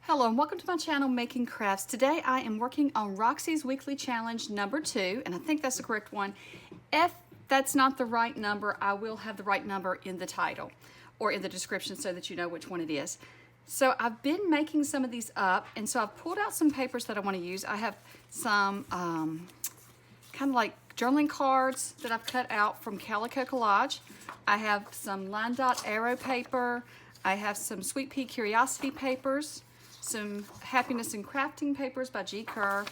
Hello and welcome to my channel, Making Crafts. Today I am working on Roxy's Weekly Challenge number 2, and I think that's the correct one. If that's not the right number, I will have the right number in the title or in the description so that you know which one it is. So I've been making some of these up, and so I've pulled out some papers that I want to use. I have some kind of like journaling cards that I've cut out from Calico Collage. I have some line dot arrow paper. I have some Sweet Pea Curiosity papers, some Happiness and Crafting papers by G. Kerr.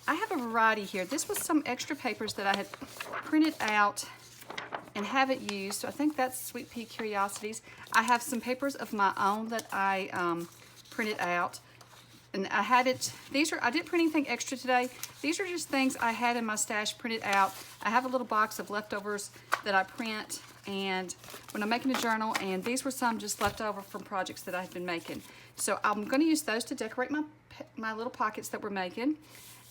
I have a variety here. This was some extra papers that I had printed out and haven't used. So I think that's Sweet Pea Curiosities. I have some papers of my own that I printed out. And I had it, I didn't print anything extra today. These are just things I had in my stash printed out. I have a little box of leftovers that I print and when I'm making a journal, and these were some just left over from projects that I've been making. So I'm going to use those to decorate my little pockets that we're making.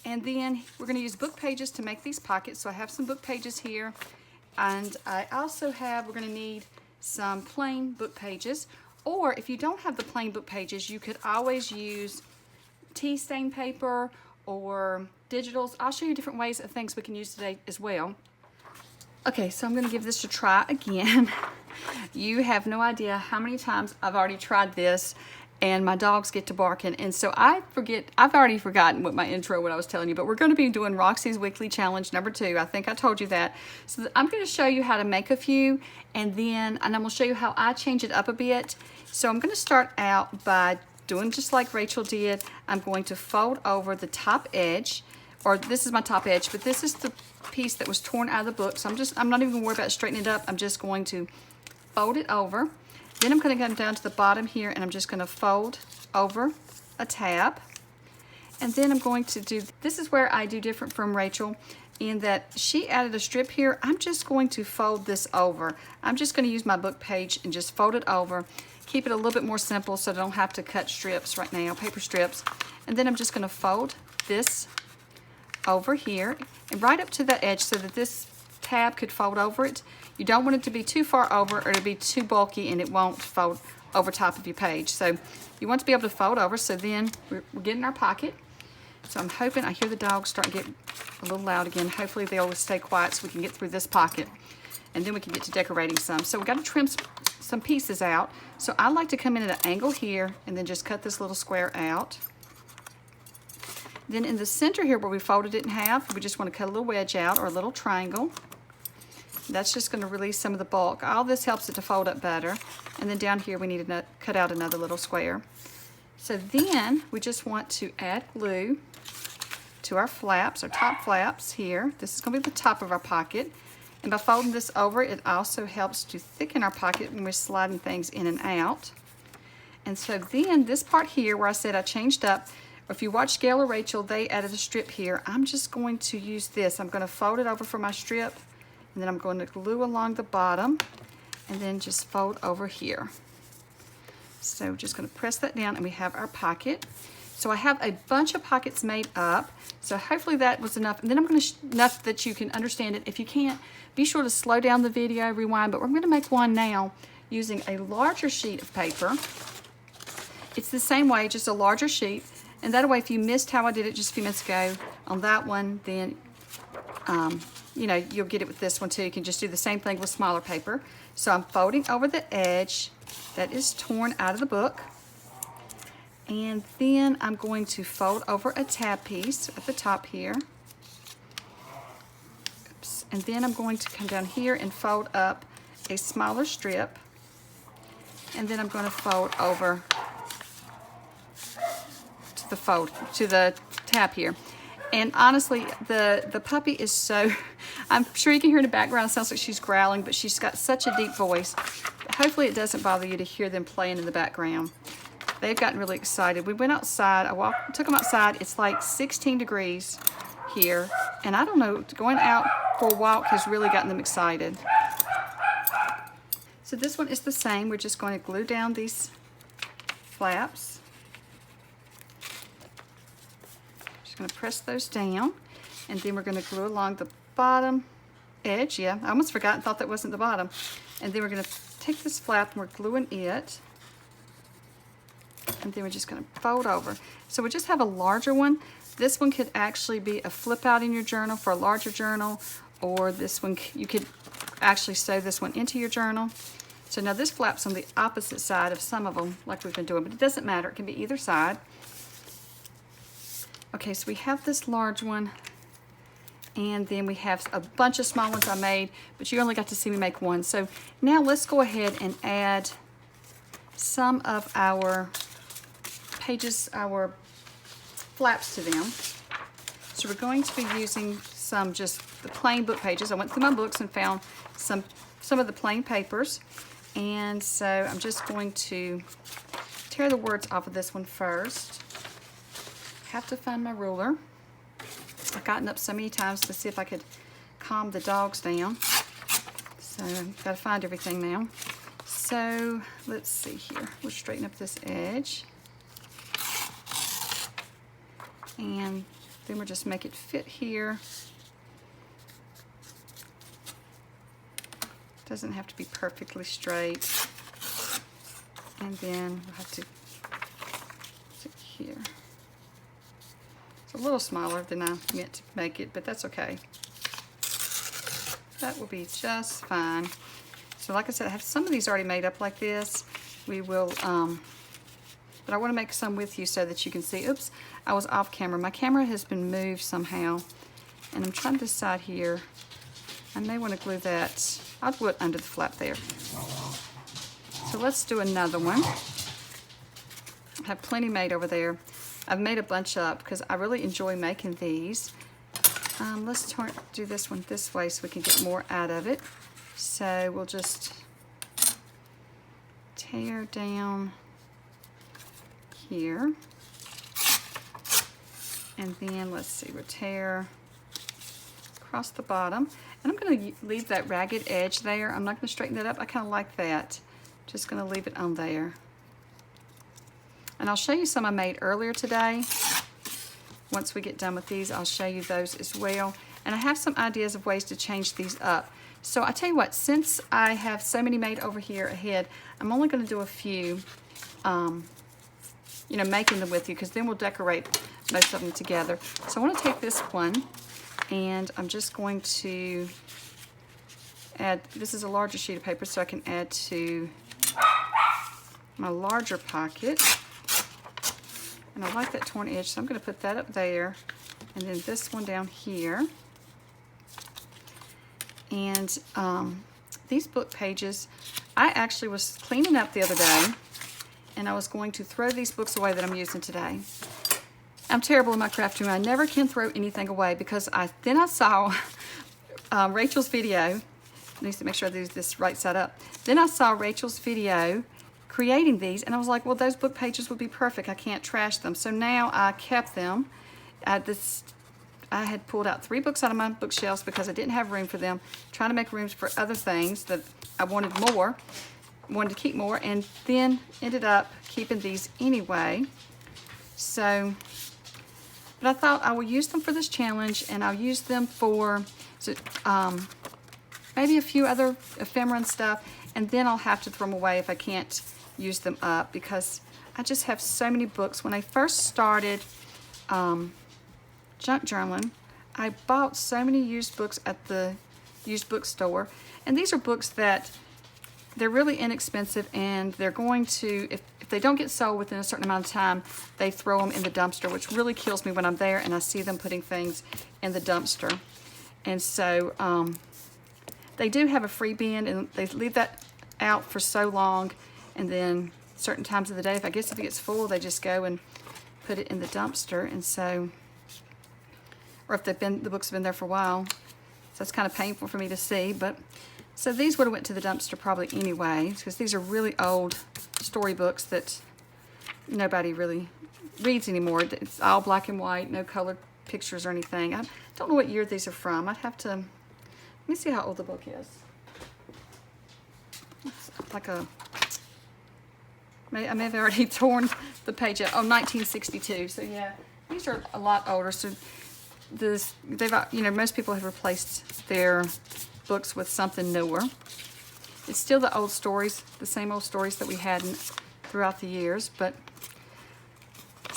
And then we're going to use book pages to make these pockets. So I have some book pages here. And I also have, we're going to need some plain book pages. Or if you don't have the plain book pages, you could always use tea stain paper or digitals. I'll show you different ways of things we can use today as well. Okay, so I'm going to give this a try again. You have no idea how many times I've already tried this and my dogs get to barking, and so I've already forgotten what I was telling you, but we're going to be doing Roxy's Weekly Challenge number 2. I think I told you that. So I'm going to show you how to make a few, and I'm going to show you how I change it up a bit. So I'm going to start out by doing just like Rachel did. I'm going to fold over the top edge, or this is my top edge, but this is the piece that was torn out of the book. So I'm not even going to worry about straightening it up. I'm just going to fold it over. Then I'm going to come down to the bottom here, and I'm just going to fold over a tab. And then I'm going to do, this is where I do different from Rachel in that she added a strip here. I'm just going to fold this over. I'm just going to use my book page and just fold it over. Keep it a little bit more simple so I don't have to cut strips right now, paper strips. And then I'm just going to fold this over here and right up to the edge so that this tab could fold over it. You don't want it to be too far over or to be too bulky and it won't fold over top of your page. So you want to be able to fold over. So then we're getting our pocket. So I'm hoping, I hear the dogs start getting a little loud again. Hopefully they'll stay quiet so we can get through this pocket and then we can get to decorating some. So we got to trim some pieces out. So I like to come in at an angle here and then just cut this little square out. Then in the center here where we folded it in half, we just want to cut a little wedge out or a little triangle. That's just going to release some of the bulk. All this helps it to fold up better. And then down here we need to cut out another little square. So then we just want to add glue to our flaps, our top flaps here. This is going to be the top of our pocket. And by folding this over, it also helps to thicken our pocket when we're sliding things in and out. And so then this part here where I said I changed up, if you watch Gail or Rachel, they added a strip here. I'm just going to use this. I'm going to fold it over for my strip, and then I'm going to glue along the bottom, and then just fold over here. So just going to press that down, and we have our pocket. So I have a bunch of pockets made up. So hopefully that was enough. And then I'm going to, enough that you can understand it. If you can't, be sure to slow down the video, rewind. But we're going to make one now using a larger sheet of paper. It's the same way, just a larger sheet. And that way, if you missed how I did it just a few minutes ago on that one, then you know, you'll get it with this one too. You can just do the same thing with smaller paper. So I'm folding over the edge that is torn out of the book. And then I'm going to fold over a tab piece at the top here. Oops. And then I'm going to come down here and fold up a smaller strip. And then I'm going to fold over to the tab here. And honestly, the puppy is so, I'm sure you can hear in the background, it sounds like she's growling, but she's got such a deep voice. Hopefully it doesn't bother you to hear them playing in the background. They've gotten really excited. We went outside, took them outside. It's like 16 degrees here. And I don't know, going out for a walk has really gotten them excited. So this one is the same. We're just going to glue down these flaps. Going to press those down, and then we're going to glue along the bottom edge. Yeah, I almost forgot and thought that wasn't the bottom. And then we're going to take this flap and we're gluing it And then we're just going to fold over. So we just have a larger one. This one could actually be a flip out in your journal for a larger journal, or this one, you could actually sew this one into your journal. So now this flap's on the opposite side of some of them, like we've been doing, but it doesn't matter. It can be either side. Okay, so we have this large one, and then we have a bunch of small ones I made, but you only got to see me make one. So now let's go ahead and add some of our pages, our flaps to them. So we're going to be using some just the plain book pages. I went through my books and found some of the plain papers. And so I'm just going to tear the words off of this one first. Have to find my ruler. I've gotten up so many times to see if I could calm the dogs down. So I've got to find everything now. So let's see here. We'll straighten up this edge. And then we'll just make it fit here. Doesn't have to be perfectly straight. And then we'll have to sit here. It's a little smaller than I meant to make it, but that's okay. That will be just fine. So like I said, I have some of these already made up like this. We will, but I want to make some with you so that you can see. Oops, I was off camera. My camera has been moved somehow, and I'm trying to decide here. I may want to glue that. I'll glue it under the flap there. So let's do another one. I have plenty made over there. I've made a bunch up because I really enjoy making these. Let's do this one this way so we can get more out of it. So we'll just tear down here. And then let's see, we'll tear across the bottom. And I'm going to leave that ragged edge there. I'm not going to straighten that up. I kind of like that. Just going to leave it on there. And I'll show you some I made earlier today. Once we get done with these, I'll show you those as well. And I have some ideas of ways to change these up. So I tell you what, since I have so many made over here ahead, I'm only going to do a few, you know, making them with you, because then we'll decorate most of them together. So I want to take this one, and I'm just going to add, this is a larger sheet of paper, so I can add to my larger pocket. And I like that torn edge, so I'm going to put that up there, and then this one down here. And these book pages, I actually was cleaning up the other day, and I was going to throw these books away that I'm using today. I'm terrible in my craft room. I never can throw anything away, because then I saw Rachel's video. I need to make sure I do this right side up. Then I saw Rachel's video creating these, and I was like, well, those book pages would be perfect. I can't trash them. So now I kept them. I had pulled out 3 books out of my bookshelves because I didn't have room for them, trying to make rooms for other things that I wanted to keep more, and then ended up keeping these anyway. So, but I thought I will use them for this challenge, and I'll use them for maybe a few other ephemera and stuff, and then I'll have to throw them away if I can't use them up, because I just have so many books. When I first started junk journaling, I bought so many used books at the used bookstore, and these are books that they're really inexpensive, and they're going to, if they don't get sold within a certain amount of time, they throw them in the dumpster, which really kills me when I'm there and I see them putting things in the dumpster. And so they do have a free bin, and they leave that out for so long, and then certain times of the day, if it gets full, they just go and put it in the dumpster. And so, or if the books have been there for a while, so it's kind of painful for me to see. But so these would have went to the dumpster probably anyway, because these are really old storybooks that nobody really reads anymore. It's all black and white, no colored pictures or anything. I don't know what year these are from. I'd have to, let me see how old the book is. It's like I may have already torn the page out. Oh, 1962. So yeah, these are a lot older. So most people have replaced their books with something newer. It's still the old stories, the same old stories that we had throughout the years, but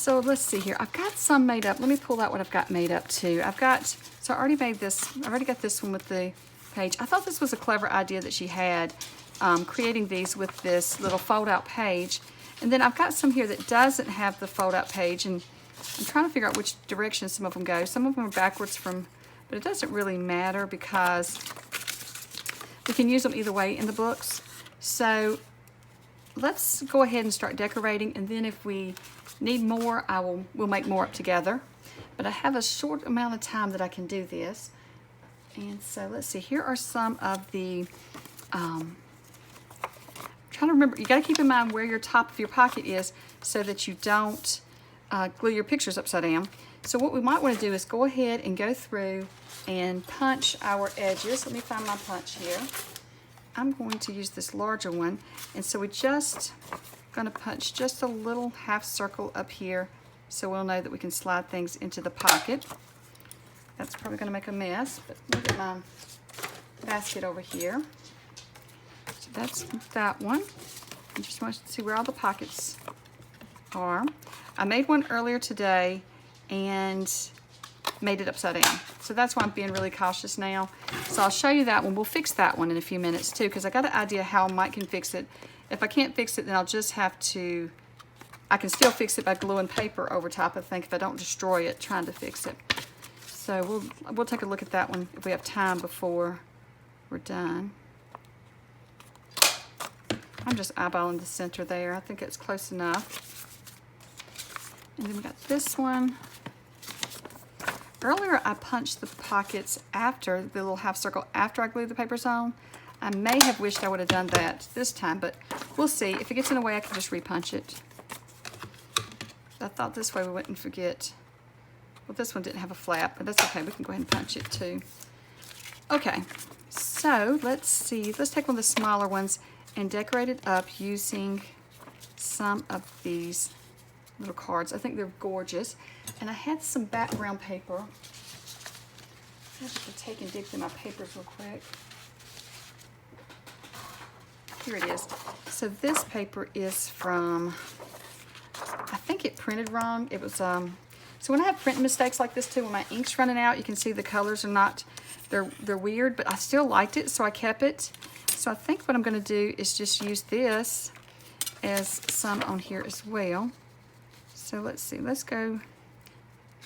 So let's see here. I've got some made up. Let me pull out what I've got made up too. So I already made this, I've already got this one with the page. I thought this was a clever idea that she had, creating these with this little fold out page. And then I've got some here that doesn't have the fold out page, and I'm trying to figure out which direction some of them go. Some of them are backwards but it doesn't really matter because we can use them either way in the books. So let's go ahead and start decorating, and then if we need more, we'll make more up together. But I have a short amount of time that I can do this. And so let's see, here are some of the, I'm trying to remember, you gotta keep in mind where your top of your pocket is so that you don't glue your pictures upside down. So what we might wanna do is go ahead and go through and punch our edges. Let me find my punch here. I'm going to use this larger one. And so we're just gonna punch just a little half circle up here so we'll know that we can slide things into the pocket. That's probably gonna make a mess, but look at my basket over here. So that's that one. I just want to see where all the pockets are. I made one earlier today and made it upside down. So that's why I'm being really cautious now. So I'll show you that one. We'll fix that one in a few minutes too, because I got an idea how Mike can fix it. If I can't fix it, then I'll just have to, I can still fix it by gluing paper over top, I think, if I don't destroy it trying to fix it. So we'll take a look at that one if we have time before we're done. I'm just eyeballing the center there. I think it's close enough. And then we got this one. Earlier I punched the pockets after the little half circle after I glued the papers on. I may have wished I would have done that this time, but we'll see. If it gets in the way, I can just repunch it. I thought this way we wouldn't forget. Well, this one didn't have a flap, but that's okay. We can go ahead and punch it too. Okay, so let's see. Let's take one of the smaller ones and decorate it up using some of these little cards. I think they're gorgeous. And I had some background paper. I have to take and dig through my papers real quick. Here it is. So this paper is from, I think it printed wrong. It was, so when I have printing mistakes like this too, when my ink's running out, you can see the colors are not, they're weird, but I still liked it, so I kept it. So I think what I'm gonna do is just use this as some on here as well. So let's see, let's go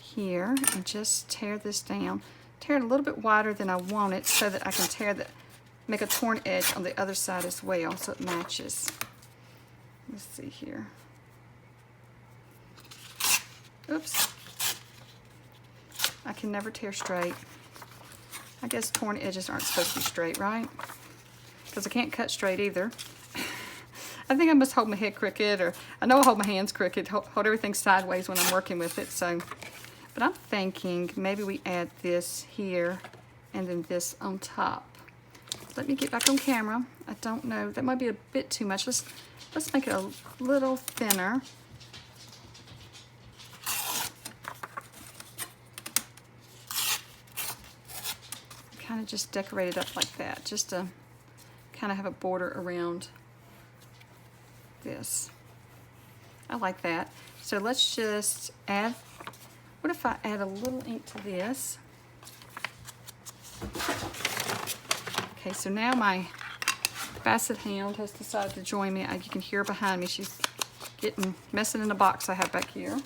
here and just tear this down. Tear it a little bit wider than I want it so that I can make a torn edge on the other side as well so it matches. Let's see here. Oops. I can never tear straight. I guess torn edges aren't supposed to be straight, right? Because I can't cut straight either. I think I must hold my head crooked, or I know I hold my hands crooked, hold everything sideways when I'm working with it. So, but I'm thinking maybe we add this here and then this on top. Let me get back on camera. I don't know, that might be a bit too much. Let's make it a little thinner. Kind of just decorate it up like that, just to kind of have a border around this. I like that. So let's just add, what if I add a little ink to this? Okay, so now my basset hound has decided to join me. You can hear her behind me. She's messing in the box I have back here.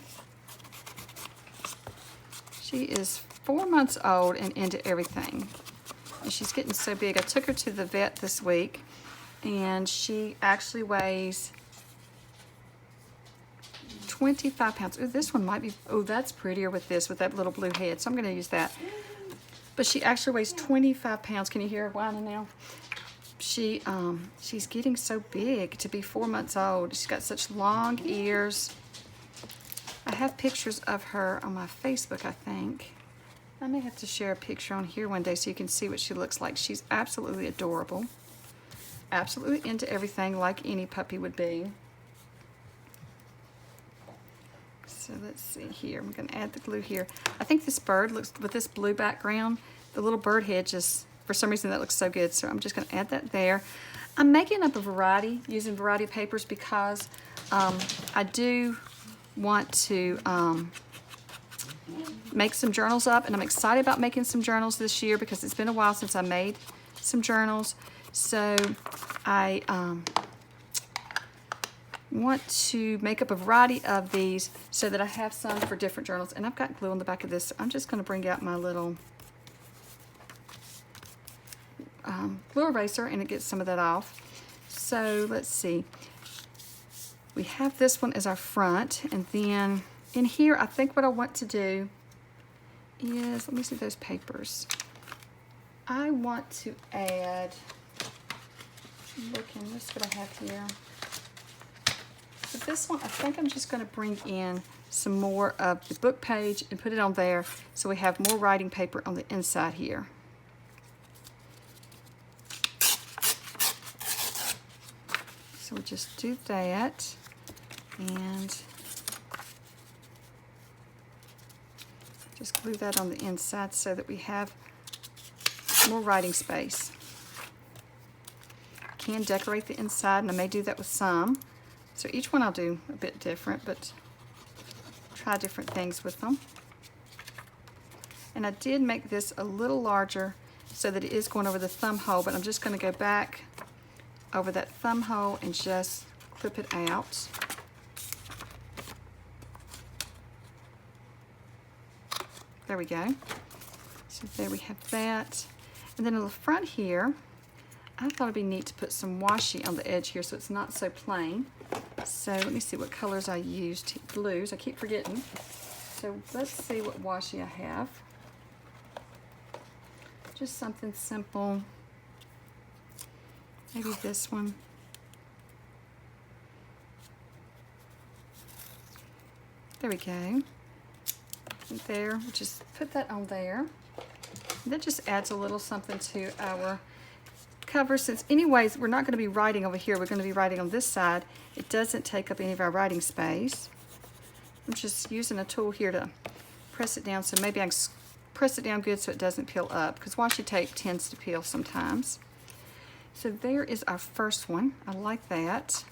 She is 4 months old and into everything. And she's getting so big. I took her to the vet this week, and she actually weighs 25 pounds. Oh, this one might be, oh, that's prettier with this, with that little blue head. So I'm gonna use that. But she actually weighs 25 pounds. Can you hear her whining now? She's getting so big to be 4 months old. She's got such long ears. I have pictures of her on my Facebook, I think. I may have to share a picture on here one day so you can see what she looks like. She's absolutely adorable. Absolutely into everything like any puppy would be. So let's see here. I'm going to add the glue here. I think this bird looks, with this blue background, the little bird head just, for some reason that looks so good. So I'm just going to add that there. I'm making up a variety, using variety of papers because I do want to make some journals up, and I'm excited about making some journals this year because it's been a while since I made some journals. So I want to make up a variety of these so that I have some for different journals. And I've got glue on the back of this, so I'm just going to bring out my little glue eraser and it gets some of that off. So let's see. We have this one as our front, and then in here I think what I want to do is, let me see those papers. I want to add, looking, this is what I have here. So this one, I think I'm just going to bring in some more of the book page and put it on there so we have more writing paper on the inside here. So we'll just do that and just glue that on the inside so that we have more writing space. Can decorate the inside, and I may do that with some. So each one I'll do a bit different, but try different things with them. And I did make this a little larger so that it is going over the thumb hole, but I'm just going to go back over that thumb hole and just clip it out. There we go. So there we have that. And then in the front here, I thought it'd be neat to put some washi on the edge here so it's not so plain. So let me see what colors I used. Blues, I keep forgetting. So let's see what washi I have. Just something simple. Maybe this one. There we go. There, we'll just put that on there. That just adds a little something to our cover, since anyways we're not going to be writing over here, we're going to be writing on this side. It doesn't take up any of our writing space. I'm just using a tool here to press it down, so maybe I can press it down good so it doesn't peel up, because washi tape tends to peel sometimes. So there is our first one. I like that.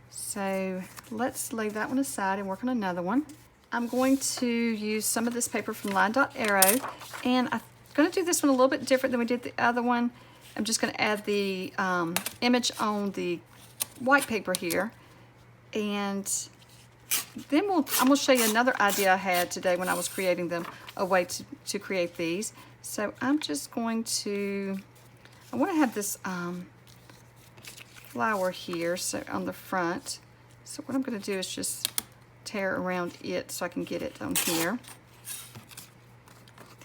So let's leave that one aside and work on another one. I'm going to use some of this paper from Line Dot Arrow, and I'm going to do this one a little bit different than we did the other one. I'm just going to add the image on the white paper here, and then I'm going to show you another idea I had today when I was creating them, a way to create these. So I'm just going to, I want to have this flower here, so on the front. So what I'm going to do is just tear around it so I can get it on here.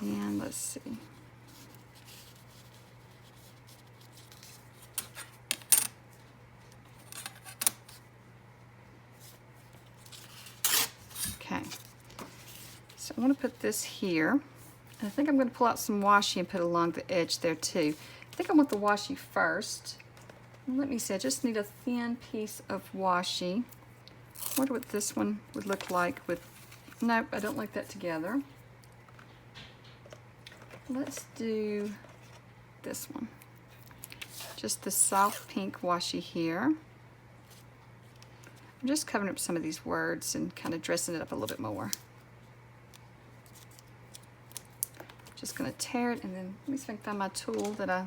And let's see. Okay. So I want to put this here. And I think I'm going to pull out some washi and put along the edge there too. I think I want the washi first. Let me see, I just need a thin piece of washi. I wonder what this one would look like with, nope, I don't like that together. Let's do this one. Just the soft pink washi here. I'm just covering up some of these words and kind of dressing it up a little bit more. Just going to tear it, and then let me see if I can find my tool that I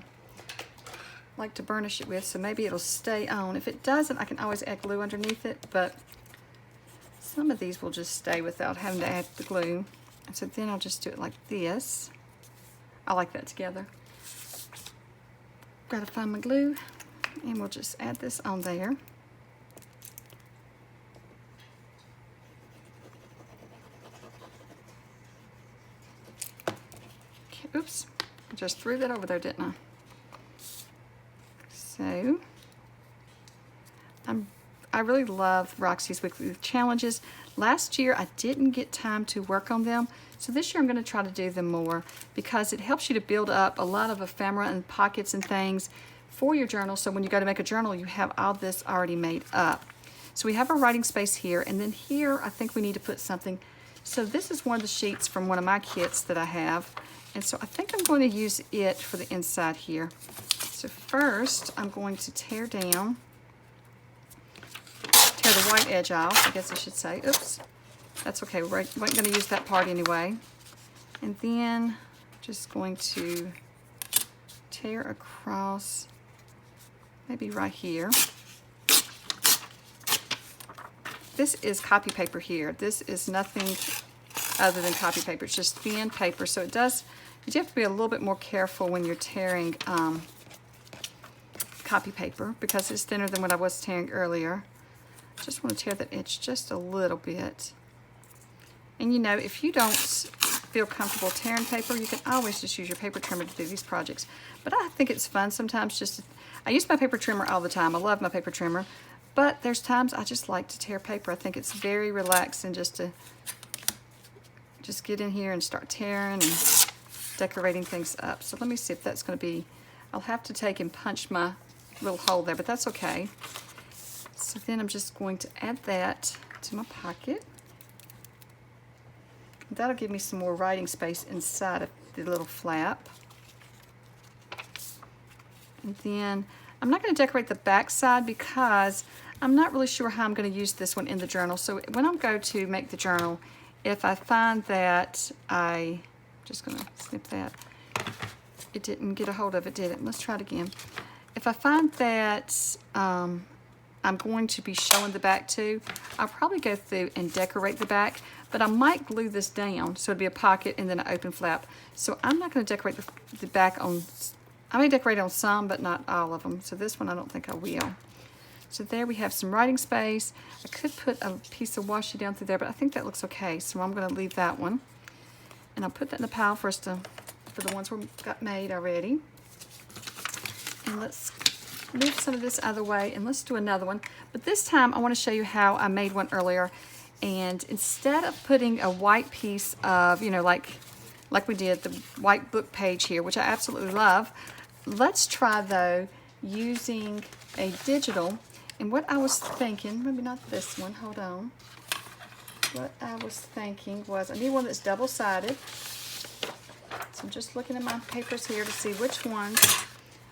like to burnish it with, so maybe it'll stay on. If it doesn't, I can always add glue underneath it, but some of these will just stay without having to add the glue. And so then I'll just do it like this. I like that together. Gotta find my glue, and we'll just add this on there. Okay, oops, I just threw that over there, didn't I? So, I really love Roxy's Weekly Challenges. Last year, I didn't get time to work on them, so this year I'm going to try to do them more because it helps you to build up a lot of ephemera and pockets and things for your journal, so when you go to make a journal, you have all this already made up. So we have our writing space here, and then here I think we need to put something. So this is one of the sheets from one of my kits that I have, and so I think I'm going to use it for the inside here. So first, I'm going to tear tear the white edge off, I guess I should say. Oops, that's okay, we weren't going to use that part anyway. And then just going to tear across, maybe right here. This is copy paper here. This is nothing other than copy paper. It's just thin paper, so you have to be a little bit more careful when you're tearing copy paper because it's thinner than what I was tearing earlier. Just want to tear that edge just a little bit. And you know, if you don't feel comfortable tearing paper, you can always just use your paper trimmer to do these projects. But I think it's fun sometimes I use my paper trimmer all the time. I love my paper trimmer. But there's times I just like to tear paper. I think it's very relaxing just to get in here and start tearing and decorating things up. So let me see if that's going to be, I'll have to take and punch my little hole there, but that's okay. So then I'm just going to add that to my pocket. That'll give me some more writing space inside of the little flap. And then I'm not going to decorate the back side because I'm not really sure how I'm going to use this one in the journal. So when I go to make the journal, if I find that just going to snip that. It didn't get a hold of it, did it? Let's try it again. If I find that I'm going to be showing the back too, I'll probably go through and decorate the back, but I might glue this down so it'll be a pocket and then an open flap. So I'm not going to decorate the back on, I may decorate on some, but not all of them. So this one I don't think I will. So there we have some writing space. I could put a piece of washi down through there, but I think that looks okay. So I'm going to leave that one. And I'll put that in the pile for the ones we got made already. And let's move some of this out of the way and let's do another one. But this time I want to show you how I made one earlier. And instead of putting a white piece of, you know, like we did, the white book page here, which I absolutely love, let's try though using a digital. And what I was thinking, maybe not this one, hold on. What I was thinking was I need one that's double-sided. So I'm just looking at my papers here to see which ones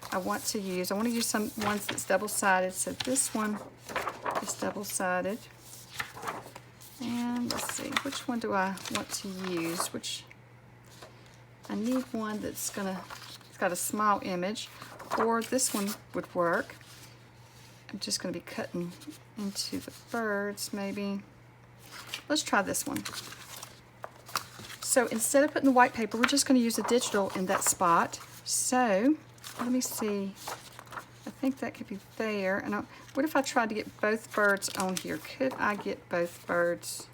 I want to use. I want to use some ones that's double-sided. So this one is double-sided. And let's see, which one do I want to use? I need one that's it's got a small image, or this one would work. I'm just going to be cutting into the birds, maybe. Let's try this one. So instead of putting the white paper, we're just going to use a digital in that spot. So let me see. I think that could be there. And what if I tried to get both birds on here? Could I get both birds?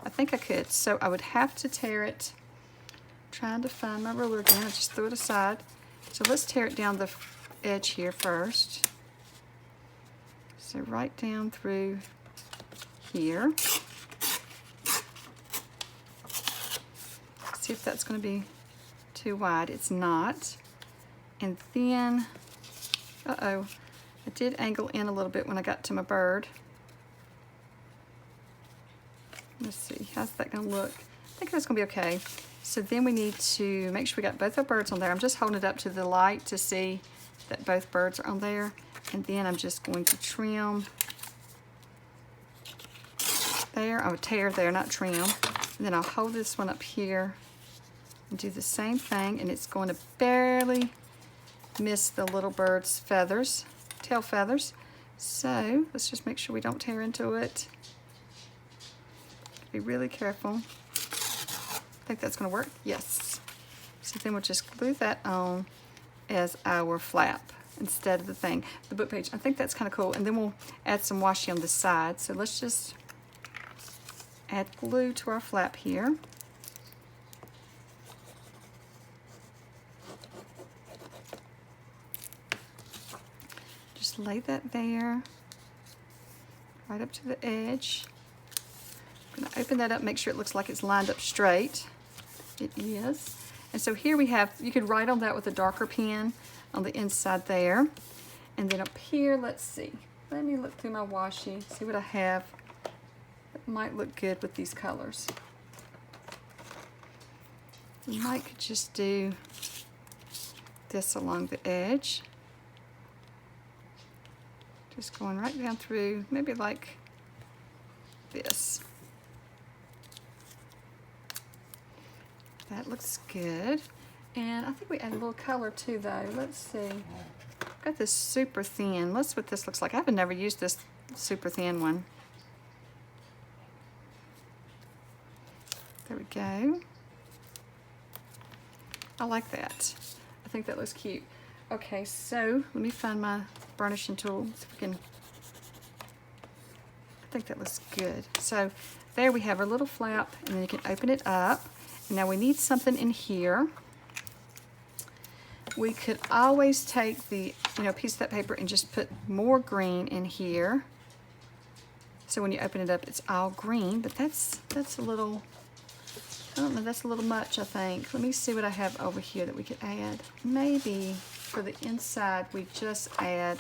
I think I could. So I would have to tear it. Trying to find my ruler again. I just threw it aside. So let's tear it down the edge here first. So right down through here. See if that's going to be too wide. It's not. And then, I did angle in a little bit when I got to my bird. Let's see, how's that going to look? I think that's going to be okay. So then we need to make sure we got both our birds on there. I'm just holding it up to the light to see that both birds are on there. And then I'm just going to trim there. I would tear there, not trim. And then I'll hold this one up here and do the same thing. And it's going to barely miss the little bird's feathers, tail feathers. So let's just make sure we don't tear into it. Be really careful. I think that's going to work. Yes. So then we'll just glue that on as our flap instead of the book page. I think that's kind of cool. And then we'll add some washi on the side. So let's just add glue to our flap here. Just lay that there, right up to the edge. I'm going to open that up, make sure it looks like it's lined up straight. It is. And so here we have, you could write on that with a darker pen on the inside there. And then up here, let's see. Let me look through my washi, see what I have that might look good with these colors. We might could just do this along the edge. Just going right down through, maybe like this. That looks good. And I think we add a little color too though. Let's see. I've got this super thin. Let's see what this looks like. I've never used this super thin one. There we go. I like that. I think that looks cute. Okay, so let me find my burnishing tool. See if we can. I think that looks good. So there we have our little flap, and then you can open it up. And now we need something in here. We could always take the piece of that paper and just put more green in here. So when you open it up, it's all green. But that's a little. I don't know, that's a little much, I think. Let me see what I have over here that we could add. Maybe for the inside, we just add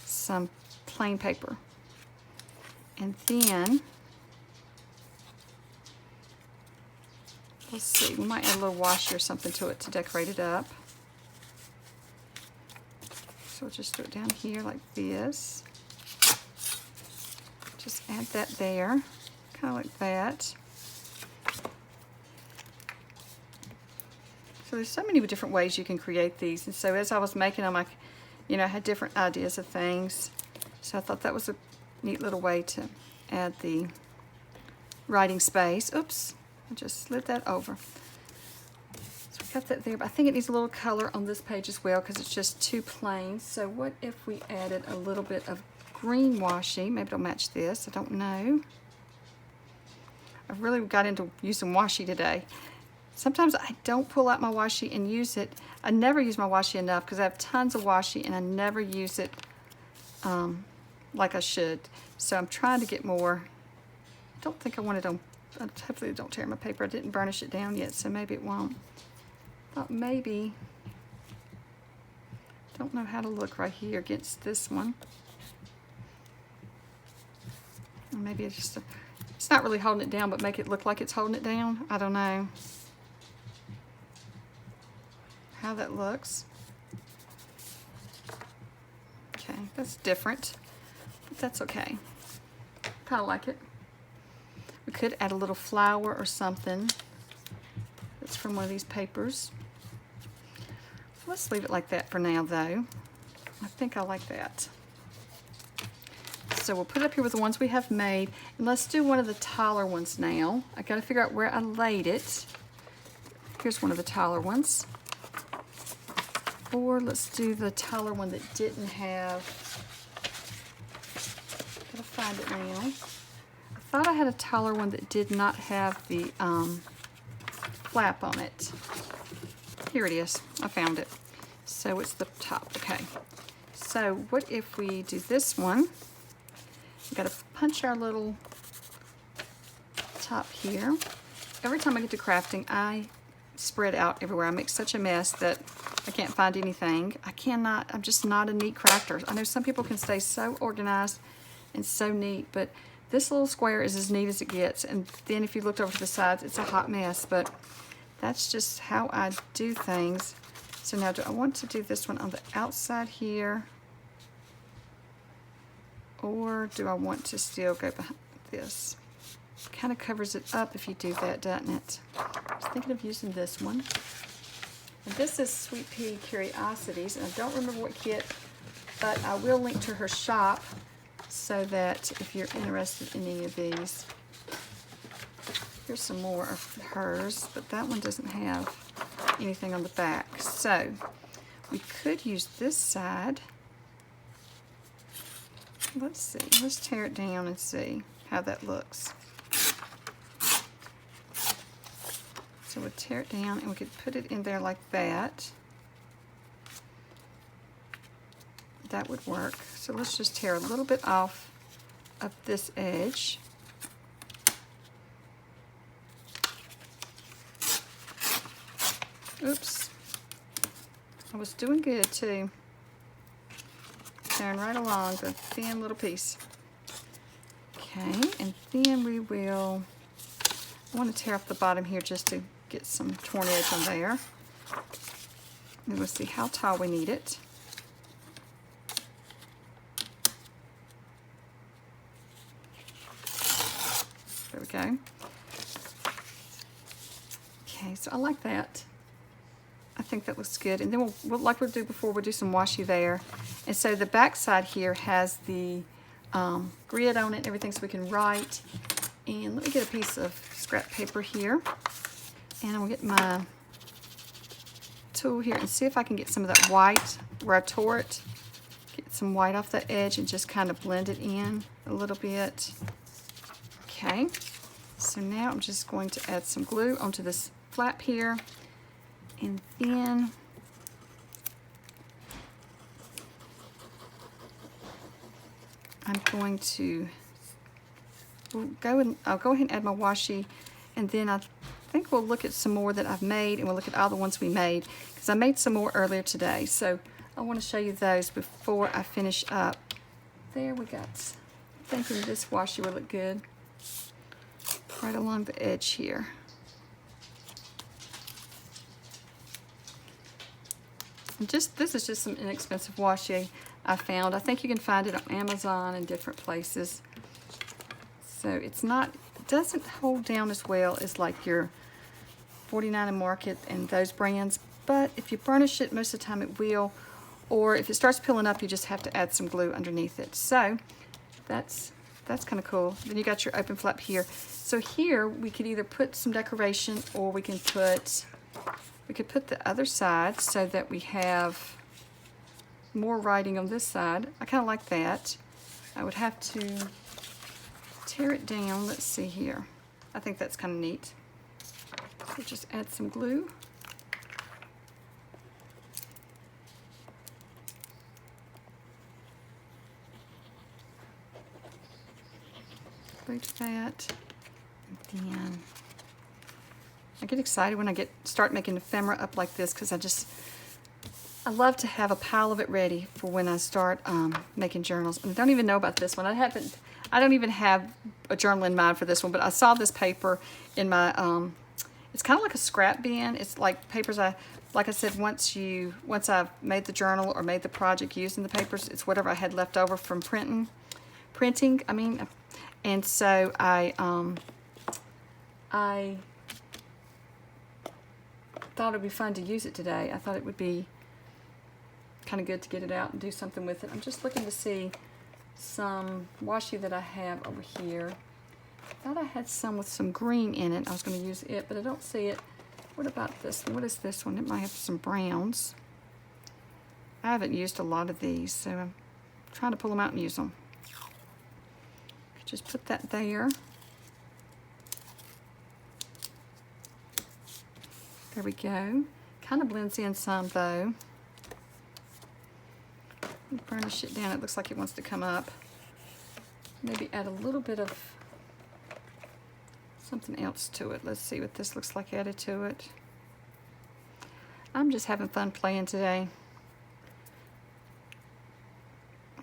some plain paper. And then, let's see, we might add a little washi or something to it to decorate it up. So we'll just do it down here like this. Just add that there, kind of like that. So there's so many different ways you can create these. And so as I was making them, I had different ideas of things. So I thought that was a neat little way to add the writing space. Oops, I just slid that over. So we got that there, but I think it needs a little color on this page as well because it's just too plain. So what if we added a little bit of green washi? Maybe it'll match this, I don't know. I've really got into using washi today. Sometimes I don't pull out my washi and use it. I never use my washi enough because I have tons of washi and I never use it like I should. So I'm trying to get more. I don't think I want it on, hopefully it don't tear my paper. I didn't burnish it down yet, so maybe it won't. Thought maybe, don't know how to look right here against this one. Or maybe it's just, it's not really holding it down, but make it look like it's holding it down. I don't know how that looks. Okay, that's different, but that's okay. Kind of like it. We could add a little flower or something that's from one of these papers. So let's leave it like that for now though. I think I like that. So we'll put it up here with the ones we have made, and let's do one of the taller ones now. I gotta figure out where I laid it. Here's one of the taller ones. Or let's do the taller one that didn't have, gotta find it now. I thought I had a taller one that did not have the flap on it. Here it is, I found it. So it's the top, okay. So what if we do this one? We gotta punch our little top here. Every time I get to crafting, I spread out everywhere. I make such a mess that I can't find anything. I'm just not a neat crafter. I know some people can stay so organized and so neat, but this little square is as neat as it gets. And then if you looked over to the sides, it's a hot mess, but that's just how I do things. So now do I want to do this one on the outside here? Or do I want to still go behind this? Kind of covers it up if you do that, doesn't it? I was thinking of using this one. And this is Sweet Pea Curiosities, and I don't remember what kit, but I will link to her shop so that if you're interested in any of these. Here's some more of hers, but that one doesn't have anything on the back. So we could use this side. Let's see, let's tear it down and see how that looks. So we'll tear it down and we could put it in there like that. That would work. So let's just tear a little bit off of this edge. Oops. I was doing good too. Tearing right along the thin little piece. Okay, and then we will, I want to tear off the bottom here just to get some torn edge on there. And we'll see how tall we need it. we go. Okay, so I like that. I think that looks good. And then we'll like we'll do before, we'll do some washi there. And so the back side here has the grid on it and everything so we can write. And let me get a piece of scrap paper here. And I'm gonna get my tool here and see if I can get some of that white where I tore it. Get some white off the edge and just kind of blend it in a little bit. Okay, so now I'm just going to add some glue onto this flap here. And then I'm going to I'll go ahead and add my washi, and then I think we'll look at some more that I've made, and we'll look at all the ones we made, because I made some more earlier today. So I want to show you those before I finish up. There we got, I'm thinking this washi will look good right along the edge here. This is just some inexpensive washi I found. I think you can find it on Amazon and different places. So it doesn't hold down as well as like your 49 and Market and those brands, but if you burnish it, most of the time it will, or if it starts peeling up, you just have to add some glue underneath it. So that's kind of cool. Then you got your open flap here. So here we could either put some decoration, or we could put the other side so that we have more writing on this side. I kind of like that. I would have to tear it down. Let's see here. I think that's kind of neat. So just add some glue. Glue to that. And then I get excited when I start making ephemera up like this, because I love to have a pile of it ready for when I start making journals. And I don't even know about this one. I don't even have a journal in mind for this one, but I saw this paper in my, it's kind of like a scrap bin. It's like papers like I said, once I've made the journal or made the project using the papers, it's whatever I had left over from printing, I mean. And so I thought it'd be fun to use it today. I thought it would be kind of good to get it out and do something with it. I'm just looking to see some washi that I have over here. I thought I had some with some green in it. I was going to use it, but I don't see it. What about this one? What is this one? It might have some browns. I haven't used a lot of these, so I'm trying to pull them out and use them. Just put that there. There we go. Kind of blends in some though. Burnish it down. It looks like it wants to come up. Maybe add a little bit of something else to it. Let's see what this looks like added to it. I'm just having fun playing today.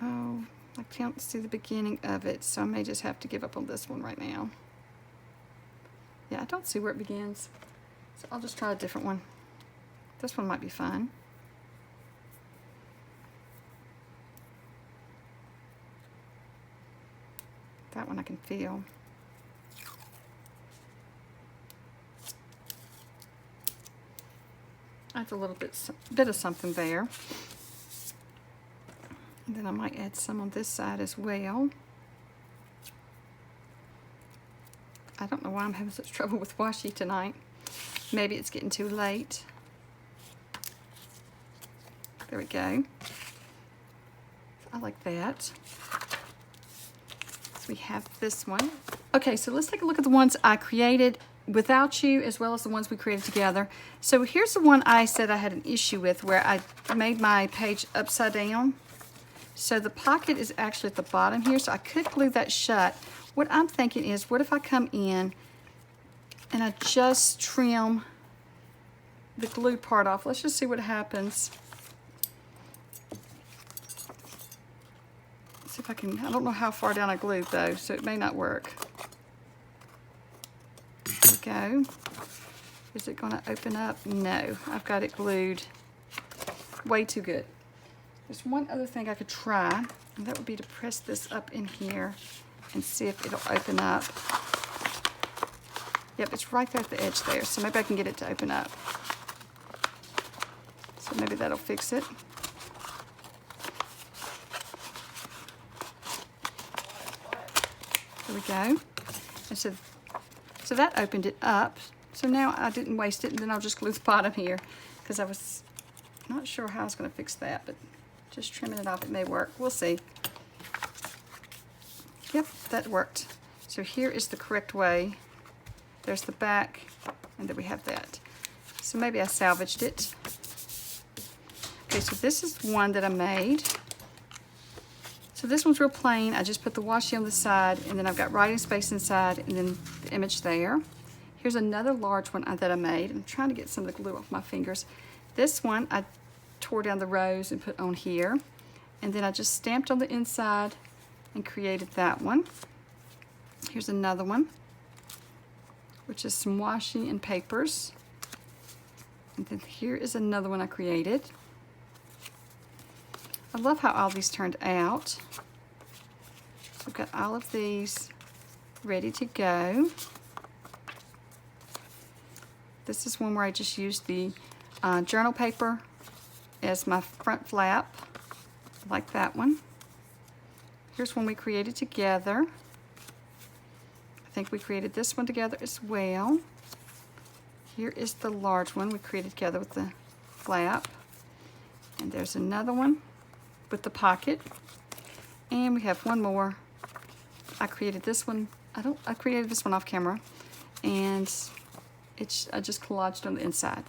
Oh, I can't see the beginning of it, so I may just have to give up on this one right now. Yeah, I don't see where it begins. So I'll just try a different one. This one might be fun. That one I can feel. That's a little bit of something there. And then I might add some on this side as well. I don't know why I'm having such trouble with washi tonight. Maybe it's getting too late. There we go. I like that. So we have this one. Okay, so let's take a look at the ones I created without you, as well as the ones we created together. So here's the one I said I had an issue with, where I made my page upside down. So the pocket is actually at the bottom here, so I could glue that shut. What I'm thinking is, what if I come in and I just trim the glue part off? Let's just see what happens. See if I can, I don't know how far down I glued though, so it may not work. There we go. Is it gonna open up? No, I've got it glued way too good. There's one other thing I could try, and that would be to press this up in here and see if it'll open up. Yep, it's right there at the edge there, so maybe I can get it to open up. So maybe that'll fix it. There we go. And so that opened it up. So now I didn't waste it, and then I'll just glue the bottom here because I was not sure how I was going to fix that, but just trimming it off, it may work. We'll see. Yep, that worked. So here is the correct way. There's the back, and then we have that. So maybe I salvaged it. Okay, so this is one that I made. So this one's real plain. I just put the washi on the side, and then I've got writing space inside, and then the image there. Here's another large one that I made. I'm trying to get some of the glue off my fingers. This one I tore down the rows and put on here, and then I just stamped on the inside and created that one. Here's another one, which is some washi and papers. And then here is another one I created. I love how all these turned out. I've got all of these ready to go. This is one where I just used the journal paper as my front flap. I like that one. Here's one we created together. I think we created this one together as well. Here is the large one we created together with the flap. And there's another one with the pocket. And we have one more. I created this one. I created this one off camera. And I just collaged on the inside.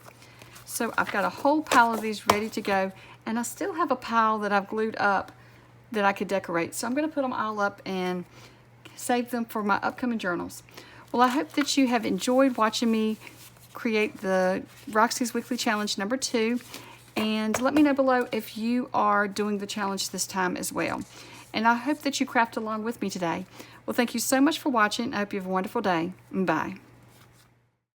So I've got a whole pile of these ready to go, and I still have a pile that I've glued up that I could decorate. So I'm going to put them all up and save them for my upcoming journals. Well, I hope that you have enjoyed watching me create the Roxy's Weekly Challenge number 2, and let me know below if you are doing the challenge this time as well. And I hope that you craft along with me today. Well, thank you so much for watching. I hope you have a wonderful day. Bye.